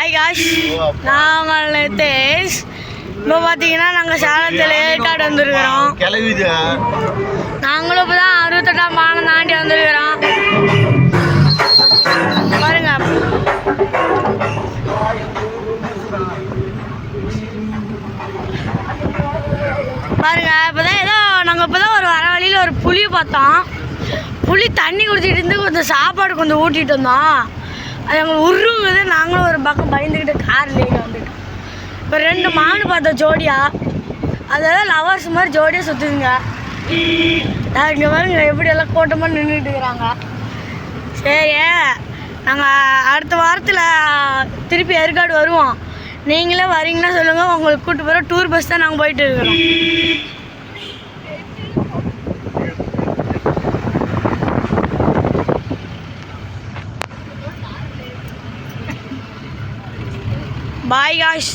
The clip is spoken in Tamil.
ஹாய் காஷ், நாங்கள் நித்தேஷ். இப்போ பார்த்தீங்கன்னா நாங்கள் சேலத்தில் ஏற்காடு வந்துருக்கிறோம். நாங்களும் இப்போ தான் 68ஆம் பாலம் தாண்டி வந்துருக்கிறோம். பாருங்க, பாருங்க இப்போதான் ஏதோ நாங்கள் இப்போ தான் வர வழியில் ஒரு புளியை பார்த்தோம். புளி தண்ணி குடிச்சிட்டு இருந்து கொஞ்சம் சாப்பாடு கொஞ்சம் ஊட்டிகிட்டு இருந்தோம். அது எங்களுக்கு உருங்குது. நாங்களும் ஒரு பக்கம் பயந்துக்கிட்டு கார்லேயே வந்துட்டோம். இப்போ 2 மாடு பார்த்தோம் ஜோடியாக. அதெல்லாம் லவர்ஸ் மாதிரி ஜோடியாக சுற்றுதுங்க. இங்கே பாருங்க எப்படியெல்லாம் கூட்டமாக நின்றுட்டு இருக்கிறாங்க. சரி, நாங்கள் அடுத்த வாரத்தில் திருப்பி ஏற்காடு வருவோம். நீங்களே வரீங்கன்னா சொல்லுங்கள், உங்களுக்கு கூப்பிட்டு போகிற டூர் பஸ் தான் நாங்கள் போயிட்டு இருக்கிறோம். Bye guys.